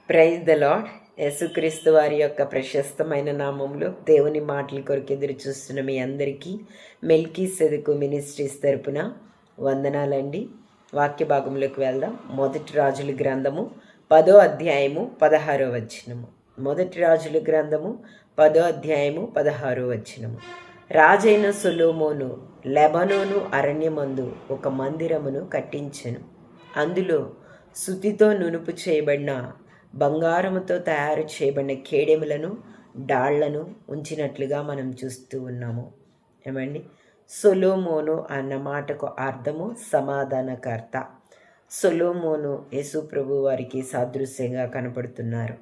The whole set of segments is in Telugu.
Praise the lord. యేసుక్రీస్తు వారి యొక్క ప్రశస్తమైన నామంలో దేవుని మాటల కొరకు ఎదురు చూస్తున్న మీ అందరికీ మెల్కీసెదెకు మినిస్ట్రీస్ తరపున వందనాలండి. వాక్య భాగంలోకి వెళ్దాం. మొదటి రాజుల గ్రంథము 10వ అధ్యాయము 16వ వచనము. మొదటి రాజుల గ్రంథము 10వ అధ్యాయము 16వ వచనము. రాజైన సొలొమోను లెబనోను అరణ్యమందు ఒక మందిరమును కట్టించెను. అందులో సుతితో నునుపు చేయబడిన బంగారముతో తయారు చేయబడిన కేడెములను డాళ్లను ఉంచినట్లుగా మనం చూస్తూ ఉన్నాము. ఏమండి, సొలొమోను అన్న మాటకు అర్థము సమాధానకర్త. సొలొమోను యేసు ప్రభు వారికి సాదృశ్యంగా కనపడుతున్నారు.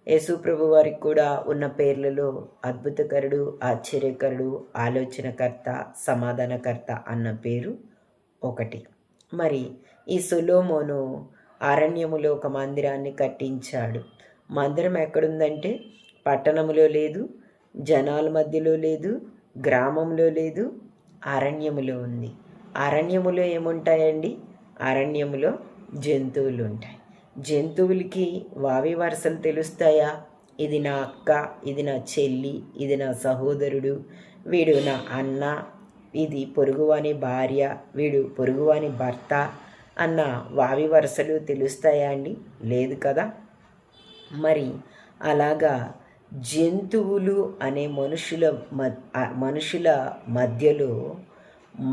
యేసు ప్రభు వారికి కూడా ఉన్న పేర్లలో అద్భుతకరుడు, ఆశ్చర్యకరుడు, ఆలోచనకర్త, సమాధానకర్త అన్న పేరు ఒకటి. మరి ఈ సొలొమోను అరణ్యములో ఒక మందిరాన్ని కట్టించాడు. మందిరం ఎక్కడుందంటే పట్టణములో లేదు, జనాల మధ్యలో లేదు, గ్రామంలో లేదు, అరణ్యములో ఉంది. అరణ్యములో ఏముంటాయండి? అరణ్యములో జంతువులు ఉంటాయి. జంతువులకి వావి వరుసలు తెలుస్తాయా? ఇది నా అక్క, ఇది నా చెల్లి, ఇది నా సహోదరుడు, వీడు నా అన్న, ఇది పొరుగువాని భార్య, వీడు పొరుగువాని భర్త అన్న వావి వరుసలు తెలుస్తాయా అండి? లేదు కదా. మరి అలాగా జంతువులు అనే మనుషుల మధ్యలో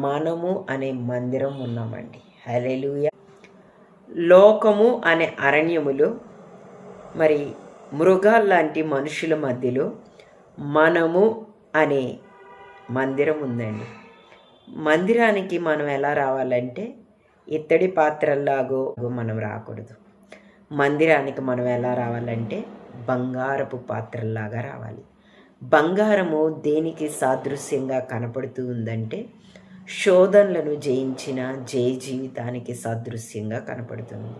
మనము అనే మందిరం ఉన్నామండి. హల్లెలూయా. లోకము అనే అరణ్యములో మరి మృగాల్లాంటి మనుషుల మధ్యలో మనము అనే మందిరం ఉందండి. మందిరానికి మనం ఎలా రావాలంటే ఇత్తడి పాత్రల్లాగో మనం రాకూడదు. మందిరానికి మనం ఎలా రావాలంటే బంగారపు పాత్రల్లాగా రావాలి. బంగారము దేనికి సాదృశ్యంగా కనపడుతూ ఉందంటే శోధనలను జయించిన జయ జీవితానికి సాదృశ్యంగా కనపడుతుంది.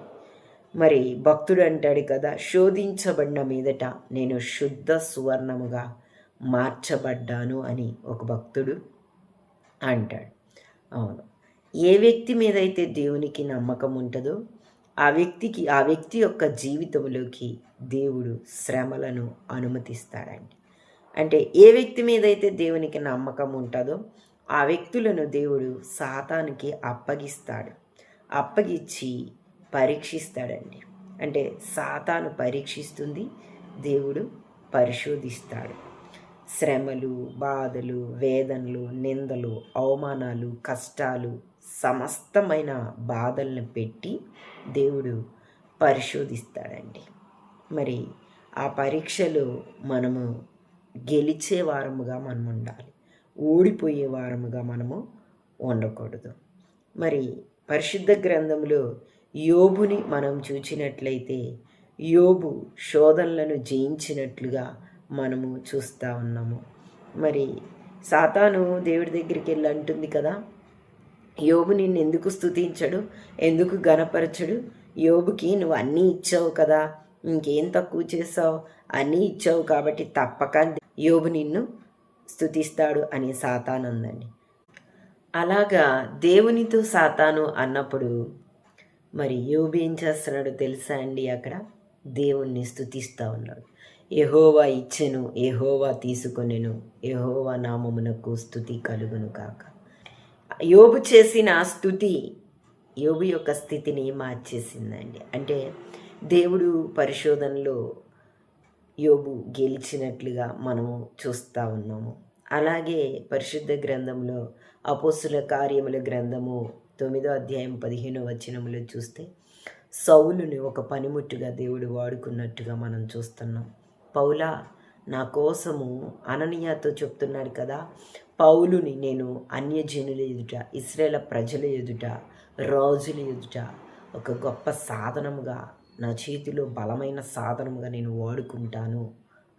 మరి భక్తుడు అంటాడు కదా, శోధించబడిన మీదట నేను శుద్ధ సువర్ణముగా మార్చబడ్డాను అని ఒక భక్తుడు అంటాడు. అవును, ఏ వ్యక్తి మీద అయితే దేవునికి నమ్మకం ఉంటుందో ఆ వ్యక్తి యొక్క జీవితంలోకి దేవుడు శ్రమలను అనుమతిస్తాడండి. అంటే ఏ వ్యక్తి మీద అయితే దేవునికి నమ్మకం ఉంటుందో ఆ వ్యక్తులను దేవుడు సాతానుకి అప్పగించి పరీక్షిస్తాడండి. అంటే సాతాను పరీక్షిస్తుంది, దేవుడు పరిశోధిస్తాడు. శ్రమలు, బాధలు, వేదనలు, నిందలు, అవమానాలు, కష్టాలు, సమస్తమైన బాధలను పెట్టి దేవుడు పరిశోధిస్తాడండి. మరి ఆ పరీక్షలో మనము గెలిచే వారముగా మనం ఉండాలి, ఓడిపోయే వారముగా మనము ఉండకూడదు. మరి పరిశుద్ధ గ్రంథంలో యోబుని మనం చూచినట్లయితే యోబు శోధనలను జయించినట్లుగా మనము చూస్తూ ఉన్నాము. మరి సాతాను దేవుడి దగ్గరికి వెళ్ళి అంటుంది కదా, యోబు నిన్ను ఎందుకు స్తుతించడు, ఎందుకు గణపరచడు? యోబుకి నువ్వు అన్నీ ఇచ్చావు కదా, ఇంకేం తక్కువ చేసావు? అన్నీ ఇచ్చావు కాబట్టి తప్పక యోబు నిన్ను స్తుతిస్తాడు అని సాతాను అందండి. అలాగా దేవునితో సాతాను అన్నప్పుడు మరి యోబు ఏం చేస్తున్నాడు తెలుసా అండి? అక్కడ దేవుణ్ణి స్తుతిస్తూ ఉన్నాడు. యెహోవా ఇచ్చెను, యెహోవా తీసుకొనెను, యెహోవా నామమునకు స్తుతి కలుగును కాక. యోబు చేసిన స్తుతి యోబు యొక్క స్థితిని మార్చేసిందండి. అంటే దేవుడు పరిశోధనలో యోబు గెలిచినట్లుగా మనము చూస్తూ ఉన్నాము. అలాగే పరిశుద్ధ గ్రంథంలో అపోస్తుల కార్యముల గ్రంథము 9వ అధ్యాయం 15వ వచనములో చూస్తే సౌలుని ఒక పనిముట్టుగా దేవుడు వాడుకున్నట్టుగా మనం చూస్తున్నాం. పౌలా నా కోసము అననీయాతో చెప్తున్నాడు కదా, పౌలుని నేను అన్యజనుల ఎదుట, ఇశ్రాయేలు ప్రజల ఎదుట, రాజుల ఎదుట ఒక గొప్ప సాధనముగా, నా చేతిలో బలమైన సాధనముగా నేను వాడుకుంటాను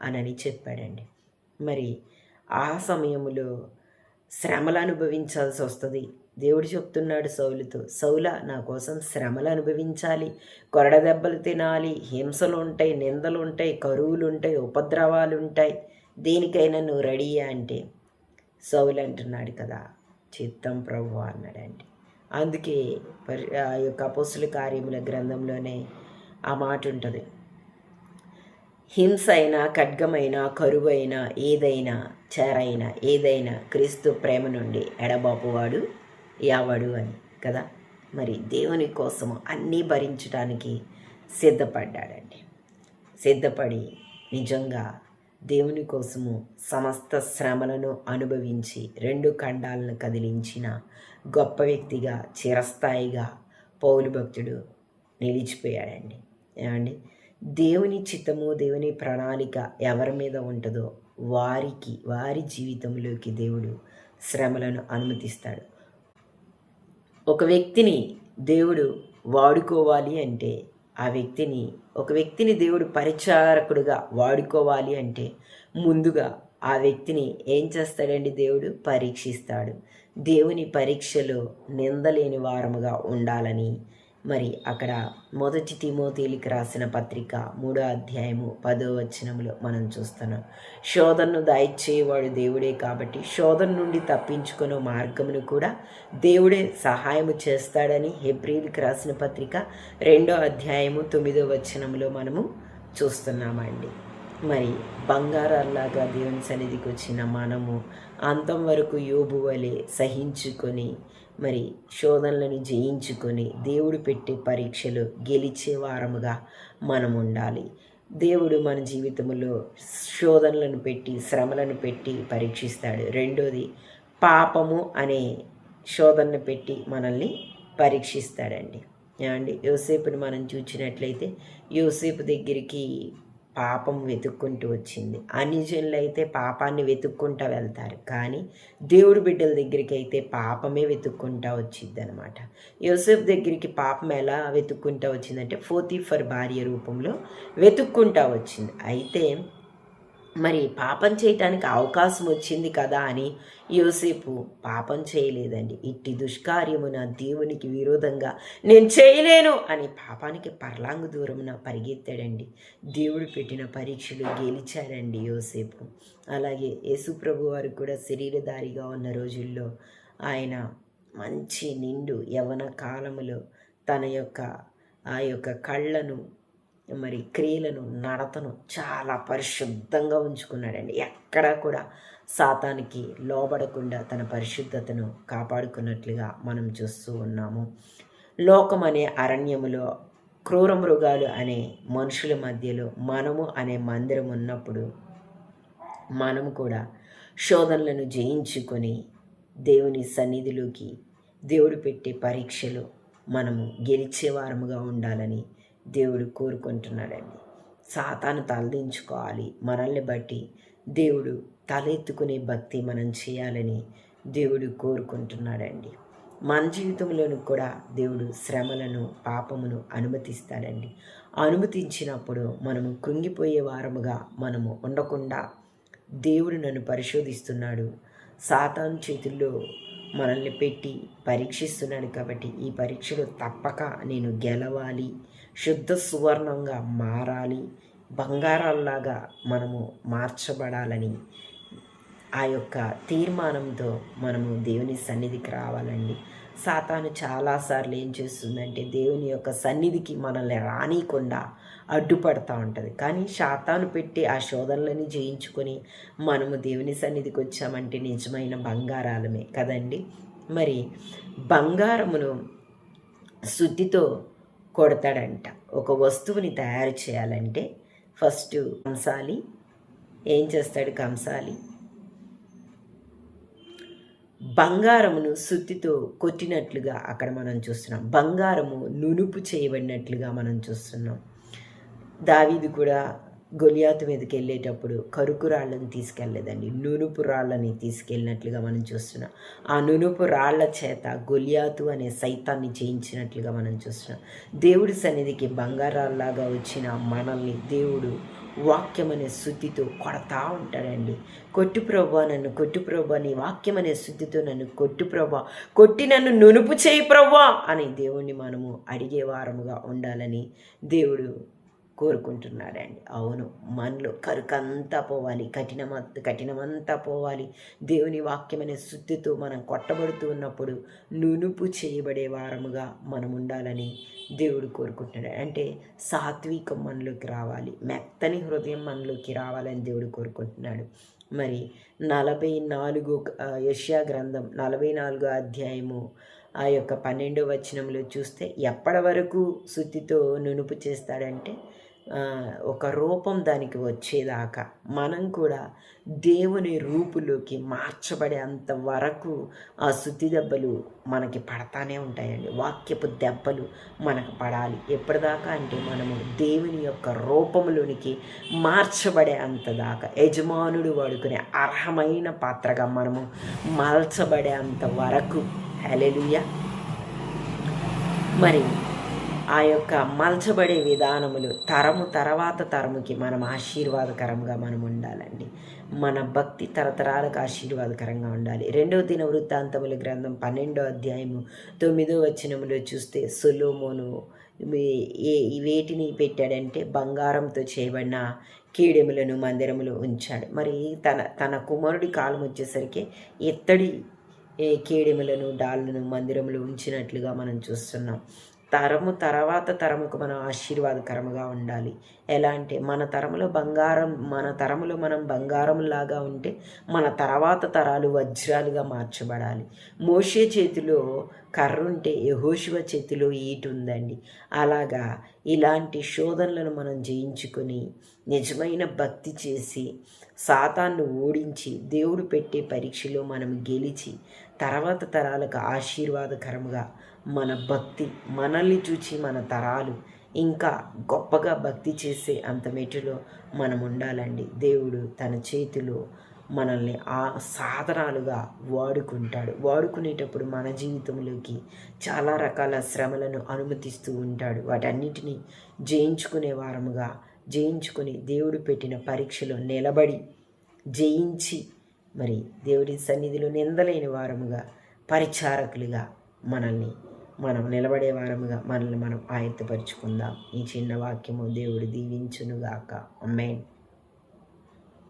అని చెప్పాడండి. మరి ఆ సమయంలో శ్రమలు అనుభవించాల్సి వస్తుంది. దేవుడు చెప్తున్నాడు సౌలుతో, సౌలా నా కోసం శ్రమలు అనుభవించాలి, కొరడ దెబ్బలు తినాలి, హింసలు ఉంటాయి, నిందలు ఉంటాయి, కరువులు ఉంటాయి, ఉపద్రవాలు ఉంటాయి, దేనికైనా నువ్వు రెడీయా అంటే సౌలు అంటున్నాడు కదా, చిత్తం ప్రభువా అన్నాడండి. అందుకే ఆ యొక్క అపోస్తుల కార్యముల గ్రంథంలోనే ఆ మాట ఉంటుంది, హింస అయినా, ఖడ్గమైనా, కరువైనా, ఏదైనా చేరైనా, ఏదైనా క్రీస్తు ప్రేమ నుండి ఎడబాపువాడు యావడు అని కదా. మరి దేవుని కోసము అన్నీ భరించడానికి సిద్ధపడ్డాడండి. సిద్ధపడి నిజంగా దేవుని కోసము సమస్త శ్రమలను అనుభవించి 2 ఖండాలను కదిలించిన గొప్ప వ్యక్తిగా, చిరస్థాయిగా పౌలు భక్తుడు నిలిచిపోయాడండి. ఏమండి, దేవుని చిత్తము, దేవుని ప్రణాళిక ఎవరి మీద ఉంటుందో వారి జీవితంలోకి దేవుడు శ్రమలను అనుమతిస్తాడు. ఒక వ్యక్తిని దేవుడు వాడుకోవాలి అంటే ఒక వ్యక్తిని దేవుడు పరిచారకుడుగా వాడుకోవాలి అంటే ముందుగా ఆ వ్యక్తిని ఏం చేస్తాడండి? దేవుడు పరీక్షిస్తాడు. దేవుని పరీక్షలో నిందలేని వారముగా ఉండాలని మరి అక్కడ 1 తిమోతేయులకు రాసిన పత్రిక 3వ అధ్యాయము 10వ వచనంలో మనం చూస్తున్నాం. శోధనను దయచేవాడు దేవుడే కాబట్టి శోధన నుండి తప్పించుకునే మార్గమును కూడా దేవుడే సహాయము చేస్తాడని హెబ్రీయులకు రాసిన పత్రిక 2వ అధ్యాయము 9వ వచనంలో మనము చూస్తున్నామండి. మరి బంగారాల్లాగా దేవుని సన్నిధికి వచ్చిన మనము అంతం వరకు యోబు వలె సహించుకొని మరి శోధనలను జయించుకొని దేవుడు పెట్టే పరీక్షలు గెలిచే వారముగా మనం ఉండాలి. దేవుడు మన జీవితంలో శోధనలను పెట్టి, శ్రమలను పెట్టి పరీక్షిస్తాడు. రెండోది, పాపము అనే శోధనను పెట్టి మనల్ని పరీక్షిస్తాడండి. అండి, యోసేపుని మనం చూసినట్లయితే యోసేపు దగ్గరికి పాపం వెతుక్కుంటూ వచ్చింది. అన్యజనులు అయితే పాపాన్ని వెతుక్కుంటూ వెళ్తారు, కానీ దేవుడి బిడ్డల దగ్గరికి అయితే పాపమే వెతుక్కుంటూ వచ్చింది అనమాట. యోసేపు దగ్గరికి పాపం ఎలా వెతుక్కుంటూ వచ్చిందంటే పోతీఫర్ భార్య రూపంలో వెతుక్కుంటూ వచ్చింది. అయితే మరి పాపం చేయటానికి అవకాశం వచ్చింది కదా అని యోసేపు పాపం చేయలేదండి. ఇట్టి దుష్కార్యమున దేవునికి విరోధంగా నేను చేయలేను అని పాపానికి పర్లాంగు దూరమున పరిగెత్తాడండి. దేవుడు పెట్టిన పరీక్షలు గెలిచాడండి యోసేపు. అలాగే యేసుప్రభు వారు కూడా శరీరధారిగా ఉన్న రోజుల్లో ఆయన మంచి నిండు యవ్వన కాలములో తన యొక్క కళ్ళను మరి క్రియలను, నడతను చాలా పరిశుద్ధంగా ఉంచుకున్నాడండి. ఎక్కడా కూడా సాతానికి లోబడకుండా తన పరిశుద్ధతను కాపాడుకున్నట్లుగా మనం చూస్తూ ఉన్నాము. లోకం అనే అరణ్యములో, క్రూర మృగాలు అనే మనుషుల మధ్యలో మనము అనే మందిరం ఉన్నప్పుడు మనము కూడా శోధనలను జయించుకొని దేవుని సన్నిధిలోకి దేవుడు పెట్టే పరీక్షలో మనము గెలిచేవారముగా ఉండాలని దేవుడు కోరుకుంటున్నాడండి. సాతాను తలదించుకోవాలి. మనల్ని బట్టి దేవుడు తలెత్తుకునే భక్తి మనం చేయాలని దేవుడు కోరుకుంటున్నాడండి. మన జీవితంలోనూ కూడా దేవుడు శ్రమలను, పాపమును అనుమతిస్తాడండి. అనుమతించినప్పుడు మనము కృంగిపోయే వారముగా మనము ఉండకుండా దేవుడు నన్ను పరిశోధిస్తున్నాడు, సాతాను చేతుల్లో మనల్ని పెట్టి పరీక్షిస్తున్నాడు కాబట్టి ఈ పరీక్షలో తప్పక నేను గెలవాలి, శుద్ధ సువర్ణంగా మారాలి, బంగారాల్లాగా మనము మార్చబడాలని ఆ యొక్క తీర్మానంతో మనము దేవుని సన్నిధికి రావాలండి. సాతాను చాలాసార్లు ఏం చేస్తుందంటే దేవుని యొక్క సన్నిధికి మనల్ని రానికుండా అడ్డుపడతా ఉంటుంది. కానీ సాతాను పెట్టి ఆ శోధనలని జయించుకొని మనము దేవుని సన్నిధికి వచ్చామంటే నిజమైన బంగారాలమే కదండి. మరి బంగారమును శుద్ధితో కొడతాడంట. ఒక వస్తువుని తయారు చేయాలంటే ఫస్ట్ కంసాలి ఏం చేస్తాడు? కంసాలి బంగారమును సుత్తితో కొట్టినట్లుగా అక్కడ మనం చూస్తున్నాం. బంగారము నునుపు చేయబడినట్లుగా మనం చూస్తున్నాం. దావీదు కూడా గొలియాతు మీదకి వెళ్ళేటప్పుడు కరుకు రాళ్ళని తీసుకెళ్ళలేదండి, నునుపు రాళ్ళని తీసుకెళ్ళినట్లుగా మనం చూస్తున్నాం. ఆ నునుపు రాళ్ల చేత గొలియాతు అనే సైతాన్ని జయించినట్లుగా మనం చూస్తున్నాం. దేవుడి సన్నిధికి బంగారాల్లాగా వచ్చిన మనల్ని దేవుడు వాక్యం అనే శుద్ధితో కొడతా ఉంటాడండి. కొట్టు ప్రభా, నన్ను కొట్టు ప్రభా, నీ వాక్యం అనే శుద్ధితో నన్ను కొట్టు ప్రభా, కొట్టి నన్ను నునుపు చేయి ప్రభా అని దేవుణ్ణి మనము అడిగే వారముగా ఉండాలని దేవుడు కోరుకుంటున్నాడండి. అవును, మనలో కరుకంతా పోవాలి, కఠినమంతా పోవాలి. దేవుని వాక్యమైన శుద్ధితో మనం కొట్టబడుతూ ఉన్నప్పుడు నునుపు చేయబడే వారముగా మనం ఉండాలని దేవుడు కోరుకుంటున్నాడు. అంటే సాత్వికం మనలోకి రావాలి, మెత్తని హృదయం మనలోకి రావాలని దేవుడు కోరుకుంటున్నాడు. మరి 44 యెషయా గ్రంథం 44 అధ్యాయము ఆ యొక్క 12వ వచనంలో చూస్తే ఎప్పటి వరకు శుద్ధితో నునుపు చేస్తాడంటే ఒక రూపం దానికి వచ్చేదాకా మనం కూడా దేవుని రూపులోకి మార్చబడే అంత వరకు ఆ శుద్ధి దెబ్బలు మనకి పడతానే ఉంటాయండి. వాక్యపు దెబ్బలు మనకు పడాలి. ఎప్పటిదాకా అంటే మనము దేవుని యొక్క రూపంలోనికి మార్చబడే అంత దాకా, యజమానుడు వాడుకునే అర్హమైన పాత్రగా మనము మలచబడే అంత వరకు. హల్లెలూయా. మరి ఆ యొక్క మలచబడే విధానములు తరము తర్వాత తరముకి మనం ఆశీర్వాదకరంగా మనం ఉండాలండి. మన భక్తి తరతరాలకు ఆశీర్వాదకరంగా ఉండాలి. 2వ దినవృత్తాంతముల గ్రంథం 12వ అధ్యాయము 9వ వచనములో చూస్తే సొలొమోను వేటిని పెట్టాడంటే బంగారంతో చేయబడిన కీడెములను మందిరములో ఉంచాడు. మరి తన కుమారుడి కాలం వచ్చేసరికి ఇత్తడి కేడెములను డాళ్ళను మందిరములు ఉంచినట్లుగా మనం చూస్తున్నాం. తరము తర్వాత తరముకు మనం ఆశీర్వాదకరముగా ఉండాలి. ఎలా అంటే మన తరములో మనం బంగారంలాగా ఉంటే మన తర్వాత తరాలు వజ్రాలుగా మార్చబడాలి. మోషే చేతిలో కర్ర ఉంటే యెహోషువ చేతిలో ఈటు ఉందండి. అలాగా ఇలాంటి శోధనలను మనం జయించుకొని నిజమైన భక్తి చేసి సాతాన్ను ఓడించి దేవుడు పెట్టే పరీక్షలో మనం గెలిచి తర్వాత తరాలకు ఆశీర్వాదకరముగా మన భక్తి, మనల్ని చూచి మన తరాలు ఇంకా గొప్పగా భక్తి చేసే అంత మెట్టులో మనం ఉండాలండి. దేవుడు తన చేతిలో మనల్ని ఆ సాధనాలుగా వాడుకుంటాడు. వాడుకునేటప్పుడు మన జీవితంలోకి చాలా రకాల శ్రమలను అనుమతిస్తూ ఉంటాడు. వాటన్నిటినీ జయించుకునే వారముగా జయించుకొని దేవుడు పెట్టిన పరీక్షలో నిలబడి జయించి మరి దేవుడి సన్నిధిలో నిందలేని వారముగా పరిచారకులుగా మనం నిలబడే వారముగా మనల్ని మనం ఆయత్తపరుచుకుందాం. ఈ చిన్న వాక్యము దేవుడు దీవించునుగాక. ఆమేన్.